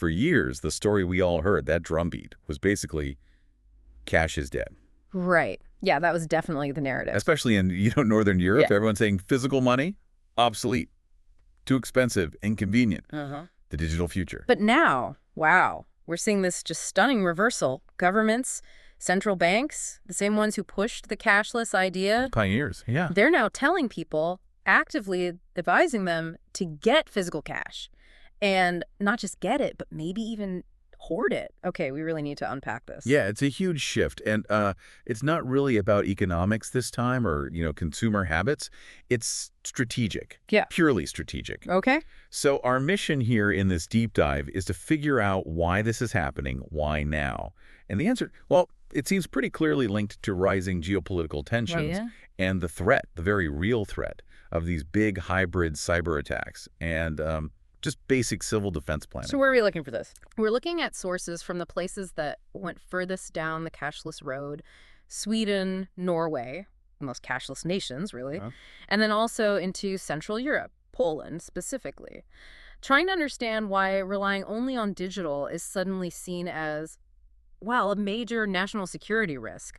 For years, the story we all heard, that drumbeat, was basically cash is dead. Right. Yeah, that was definitely the narrative. Especially in, Northern Europe, Yeah. everyone's saying physical money, obsolete, too expensive, inconvenient, the digital future. But now, wow, we're seeing this just stunning reversal. Governments, central banks, the same ones who pushed the cashless idea, Pioneers, yeah. they're now telling people, actively advising them to get physical cash. And not just get it, but maybe even hoard it. Okay, we really need to unpack this. Yeah, it's a huge shift. And it's not really about economics this time or, consumer habits. It's strategic. Yeah. Purely strategic. Okay. So our mission here in this deep dive is to figure out why this is happening, why now. And the answer, well, it seems pretty clearly linked to rising geopolitical tensions and the threat, the very real threat of these big hybrid cyber attacks and just basic civil defense planning. So where are we looking for this? We're looking at sources from the places that went furthest down the cashless road: Sweden, Norway, the most cashless nations, really, and then also into Central Europe, Poland specifically, trying to understand why relying only on digital is suddenly seen as, well, a major national security risk,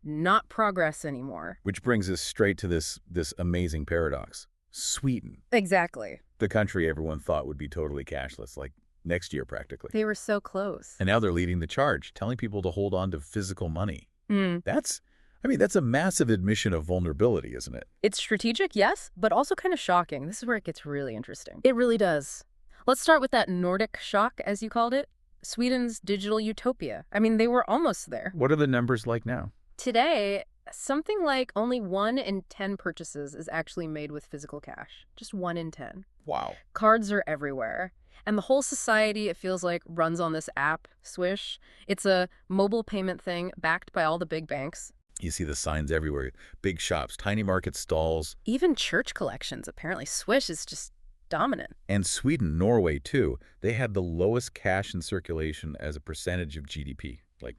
not progress anymore. Which brings us straight to this amazing paradox. Sweden. Exactly. The country everyone thought would be totally cashless, like next year practically. They were so close. And now they're leading the charge, telling people to hold on to physical money. That's a massive admission of vulnerability, isn't it? It's strategic, yes, but also kind of shocking. This is where it gets really interesting. It really does. Let's start with that Nordic shock, as you called it. Sweden's digital utopia. They were almost there. What are the numbers like now? Today, something like only 1 in 10 purchases is actually made with physical cash. Just 1 in 10. Wow. Cards are everywhere. And the whole society, it feels like, runs on this app, Swish. It's a mobile payment thing backed by all the big banks. You see the signs everywhere. Big shops, tiny market stalls. Even church collections, apparently. Swish is just dominant. And Sweden, Norway, too. They had the lowest cash in circulation as a percentage of GDP, like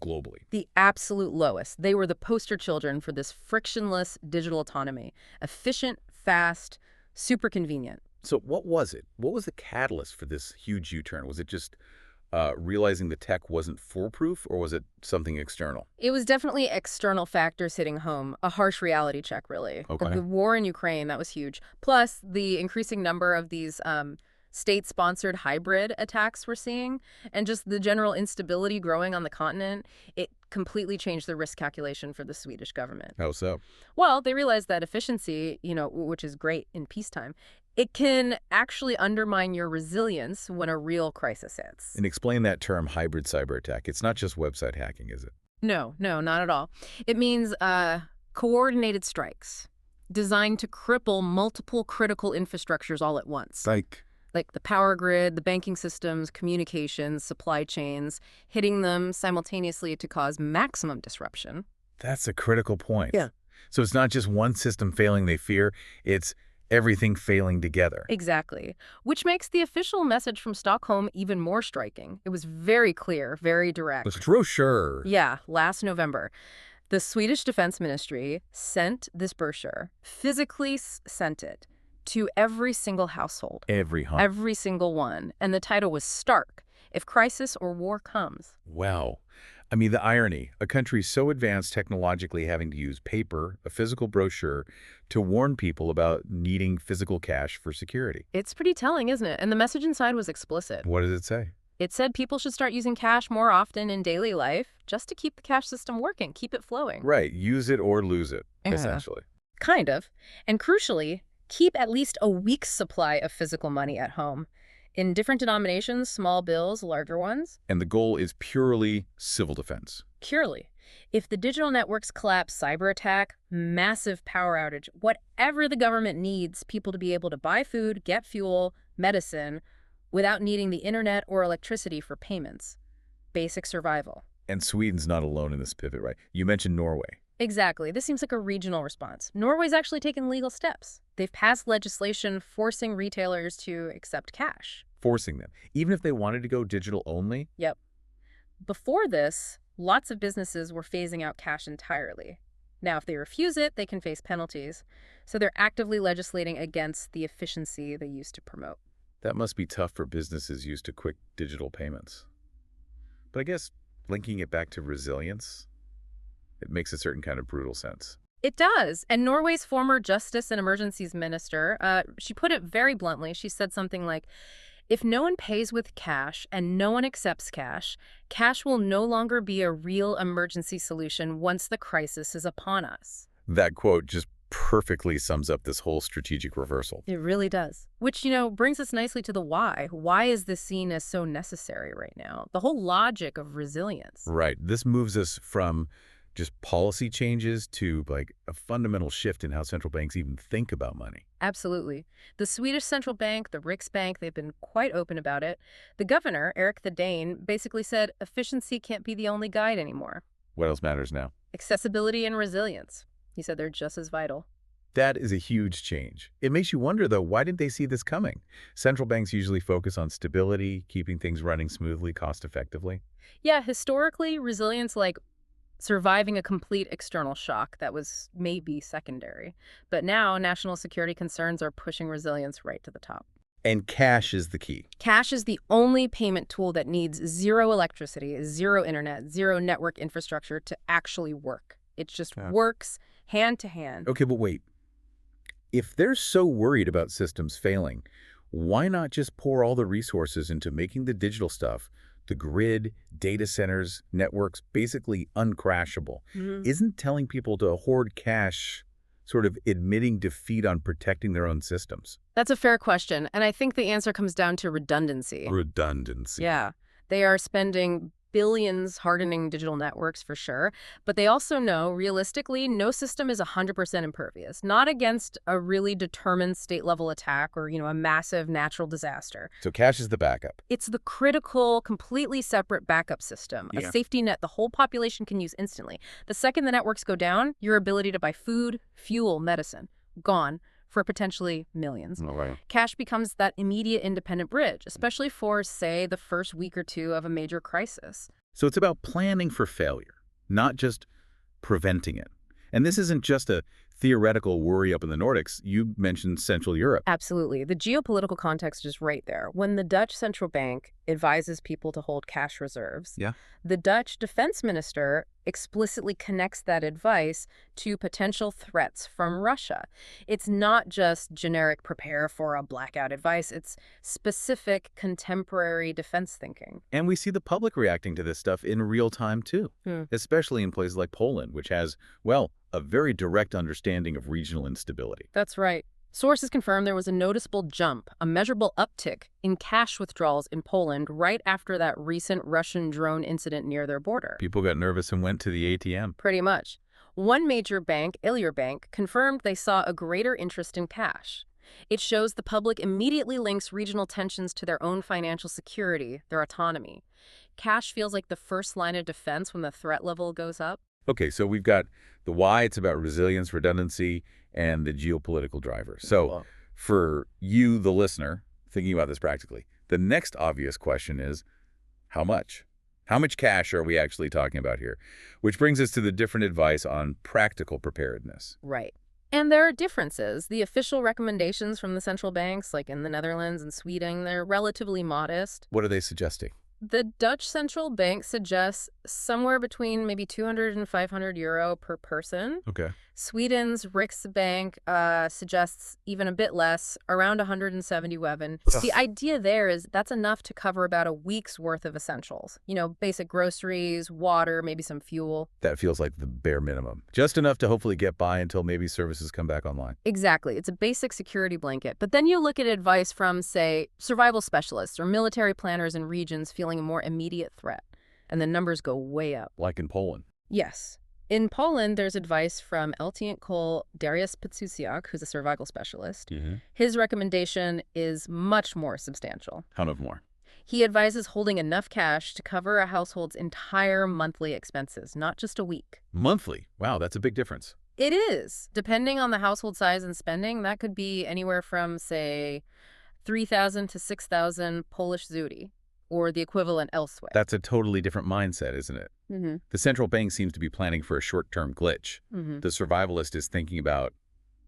globally. The absolute lowest. They were the poster children for this frictionless digital autonomy. Efficient, fast, super convenient. So what was it? What was the catalyst for this huge U-turn? Was it just realizing the tech wasn't foolproof, or was it something external? It was definitely external factors hitting home. A harsh reality check, really. Okay. The war in Ukraine, that was huge. Plus, the increasing number of these state-sponsored hybrid attacks we're seeing, and just the general instability growing on the continent, it completely changed the risk calculation for the Swedish government. How so? Well, they realized that efficiency, which is great in peacetime, it can actually undermine your resilience when a real crisis hits. And explain that term, hybrid cyber attack. It's not just website hacking, is it? No, not at all. It means coordinated strikes designed to cripple multiple critical infrastructures all at once. Like the power grid, the banking systems, communications, supply chains, hitting them simultaneously to cause maximum disruption. That's a critical point. Yeah. So it's not just one system failing they fear, it's everything failing together. Exactly. Which makes the official message from Stockholm even more striking. It was very clear, very direct. It's true, sure. Yeah, last November. The Swedish Defense Ministry sent this brochure, physically sent it, to every single household. Every single one. And the title was stark: If Crisis or War Comes. Wow. The irony, a country so advanced technologically having to use paper, a physical brochure, to warn people about needing physical cash for security. It's pretty telling, isn't it? And the message inside was explicit. What does it say? It said people should start using cash more often in daily life just to keep the cash system working, keep it flowing. Right. Use it or lose it, essentially. Kind of. And crucially, keep at least a week's supply of physical money at home. In different denominations, small bills, larger ones. And the goal is purely civil defense. Purely. If the digital networks collapse, cyber attack, massive power outage, whatever the government needs people to be able to buy food, get fuel, medicine, without needing the internet or electricity for payments. Basic survival. And Sweden's not alone in this pivot, right? You mentioned Norway. Exactly. This seems like a regional response. Norway's actually taken legal steps. They've passed legislation forcing retailers to accept cash. Forcing them, even if they wanted to go digital only? Yep. Before this, lots of businesses were phasing out cash entirely. Now, if they refuse it, they can face penalties. So they're actively legislating against the efficiency they used to promote. That must be tough for businesses used to quick digital payments. But I guess linking it back to resilience, it makes a certain kind of brutal sense. It does. And Norway's former Justice and Emergencies Minister, she put it very bluntly. She said something like, if no one pays with cash and no one accepts cash, cash will no longer be a real emergency solution once the crisis is upon us. That quote just perfectly sums up this whole strategic reversal. It really does. Which, brings us nicely to the why. Why is this seen as so necessary right now? The whole logic of resilience. Right. This moves us from just policy changes to like a fundamental shift in how central banks even think about money. Absolutely. The Swedish central bank, the Riksbank, they've been quite open about it. The governor, Erik the Dane, basically said efficiency can't be the only guide anymore. What else matters now? Accessibility and resilience. He said they're just as vital. That is a huge change. It makes you wonder, though, why didn't they see this coming? Central banks usually focus on stability, keeping things running smoothly, cost-effectively. Yeah, historically, resilience like surviving a complete external shock that was maybe secondary. But now, national security concerns are pushing resilience right to the top. And cash is the key. Cash is the only payment tool that needs zero electricity, zero internet, zero network infrastructure to actually work. It just works hand to hand. Okay, but wait. If they're so worried about systems failing, why not just pour all the resources into making the digital stuff, the grid, data centers, networks, basically uncrashable? Isn't telling people to hoard cash sort of admitting defeat on protecting their own systems? That's a fair question, and I think the answer comes down to redundancy. Redundancy. Yeah. They are spending billions hardening digital networks for sure, but they also know, realistically, no system is 100% impervious, not against a really determined state-level attack or, a massive natural disaster. So cash is the backup. It's the critical, completely separate backup system, a safety net the whole population can use instantly. The second the networks go down, your ability to buy food, fuel, medicine, gone for potentially millions. Cash becomes that immediate independent bridge, especially for, say, the first week or two of a major crisis. So it's about planning for failure, not just preventing it. And this isn't just a theoretical worry up in the Nordics. You mentioned Central Europe. Absolutely. The geopolitical context is right there. When the Dutch central bank advises people to hold cash reserves, the Dutch defense minister explicitly connects that advice to potential threats from Russia. It's not just generic prepare for a blackout advice. It's specific contemporary defense thinking. And we see the public reacting to this stuff in real time, too, especially in places like Poland, which has, well, a very direct understanding of regional instability. That's right. Sources confirm there was a noticeable jump, a measurable uptick in cash withdrawals in Poland right after that recent Russian drone incident near their border. People got nervous and went to the ATM. Pretty much. One major bank, Ilyer Bank, confirmed they saw a greater interest in cash. It shows the public immediately links regional tensions to their own financial security, their autonomy. Cash feels like the first line of defense when the threat level goes up. Okay, so we've got the why, it's about resilience, redundancy, and the geopolitical drivers. So for you, the listener, thinking about this practically, the next obvious question is, how much? How much cash are we actually talking about here? Which brings us to the different advice on practical preparedness. Right. And there are differences. The official recommendations from the central banks, like in the Netherlands and Sweden, they're relatively modest. What are they suggesting? The Dutch central bank suggests somewhere between maybe 200 and 500 euro per person. Okay. Sweden's Riksbank suggests even a bit less, around 170 weben. The idea there is that's enough to cover about a week's worth of essentials. Basic groceries, water, maybe some fuel. That feels like the bare minimum. Just enough to hopefully get by until maybe services come back online. Exactly. It's a basic security blanket. But then you look at advice from, say, survival specialists or military planners in regions feeling a more immediate threat. And the numbers go way up. Like in Poland. Yes. In Poland, there's advice from Lieutenant Colonel Dariusz Pietrusek, who's a survival specialist. His recommendation is much more substantial. How much more? He advises holding enough cash to cover a household's entire monthly expenses, not just a week. Monthly? Wow, that's a big difference. It is. Depending on the household size and spending, that could be anywhere from, say, 3,000 to 6,000 Polish zloty, or the equivalent elsewhere. That's a totally different mindset, isn't it? The central bank seems to be planning for a short-term glitch. The survivalist is thinking about,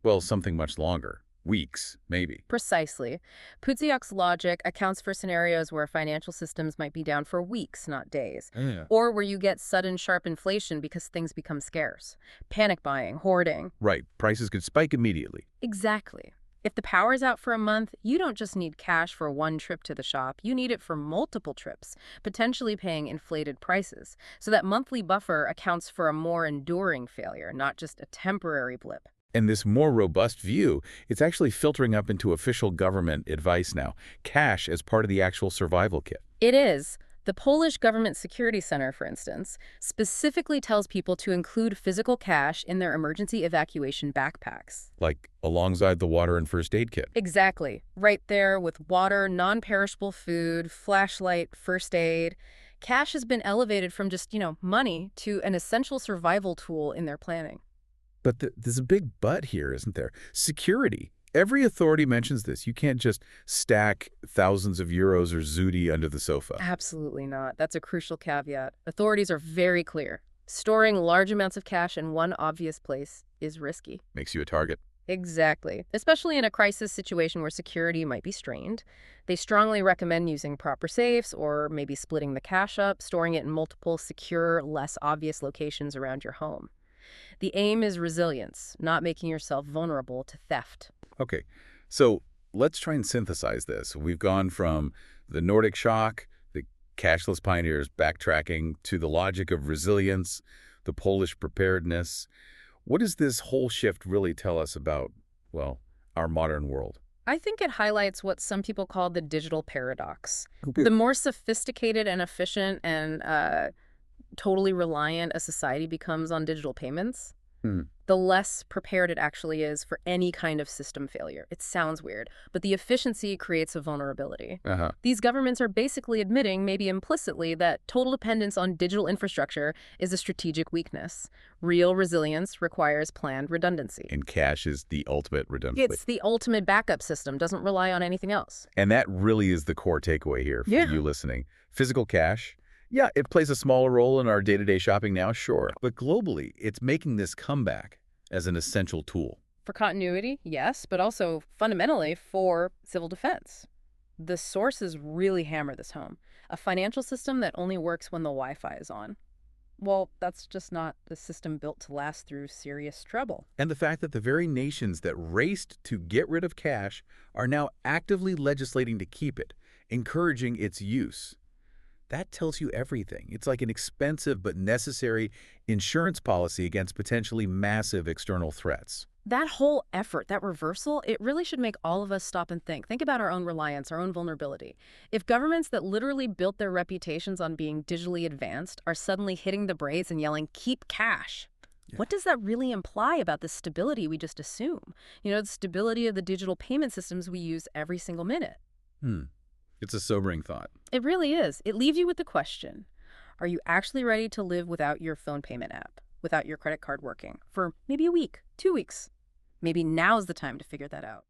well, something much longer. Weeks, maybe. Precisely. Pudziak's logic accounts for scenarios where financial systems might be down for weeks, not days, Yeah. or where you get sudden sharp inflation because things become scarce. Panic buying, hoarding. Right. Prices could spike immediately. Exactly. If the power's out for a month, you don't just need cash for one trip to the shop, you need it for multiple trips, potentially paying inflated prices. So that monthly buffer accounts for a more enduring failure, not just a temporary blip. And this more robust view, it's actually filtering up into official government advice now. Cash as part of the actual survival kit. It is. The Polish Government Security Center, for instance, specifically tells people to include physical cash in their emergency evacuation backpacks. Like alongside the water and first aid kit. Exactly. Right there with water, non-perishable food, flashlight, first aid. Cash has been elevated from just, money to an essential survival tool in their planning. But there's a big but here, isn't there? Security. Every authority mentions this. You can't just stack thousands of euros or zloty under the sofa. Absolutely not. That's a crucial caveat. Authorities are very clear. Storing large amounts of cash in one obvious place is risky. Makes you a target. Exactly. Especially in a crisis situation where security might be strained. They strongly recommend using proper safes or maybe splitting the cash up, storing it in multiple secure, less obvious locations around your home. The aim is resilience, not making yourself vulnerable to theft. Okay, so let's try and synthesize this. We've gone from the Nordic shock, the cashless pioneers backtracking, to the logic of resilience, the Polish preparedness. What does this whole shift really tell us about, well, our modern world? I think it highlights what some people call the digital paradox. The more sophisticated and efficient and totally reliant a society becomes on digital payments, the less prepared it actually is for any kind of system failure. It sounds weird, but the efficiency creates a vulnerability. These governments are basically admitting, maybe implicitly, that total dependence on digital infrastructure is a strategic weakness. Real resilience requires planned redundancy. And cash is the ultimate redundancy. It's the ultimate backup system, doesn't rely on anything else. And that really is the core takeaway here for you listening. Physical cash, yeah, it plays a smaller role in our day-to-day shopping now, sure. But globally, it's making this comeback as an essential tool. For continuity, yes, but also fundamentally for civil defense. The sources really hammer this home. A financial system that only works when the Wi-Fi is on. Well, that's just not the system built to last through serious trouble. And the fact that the very nations that raced to get rid of cash are now actively legislating to keep it, encouraging its use. That tells you everything. It's like an expensive but necessary insurance policy against potentially massive external threats. That whole effort, that reversal, it really should make all of us stop and think. Think about our own reliance, our own vulnerability. If governments that literally built their reputations on being digitally advanced are suddenly hitting the brakes and yelling, "Keep cash," what does that really imply about the stability we just assume? The stability of the digital payment systems we use every single minute. It's a sobering thought. It really is. It leaves you with the question, are you actually ready to live without your phone payment app, without your credit card working, for maybe a week, 2 weeks? Maybe now's the time to figure that out.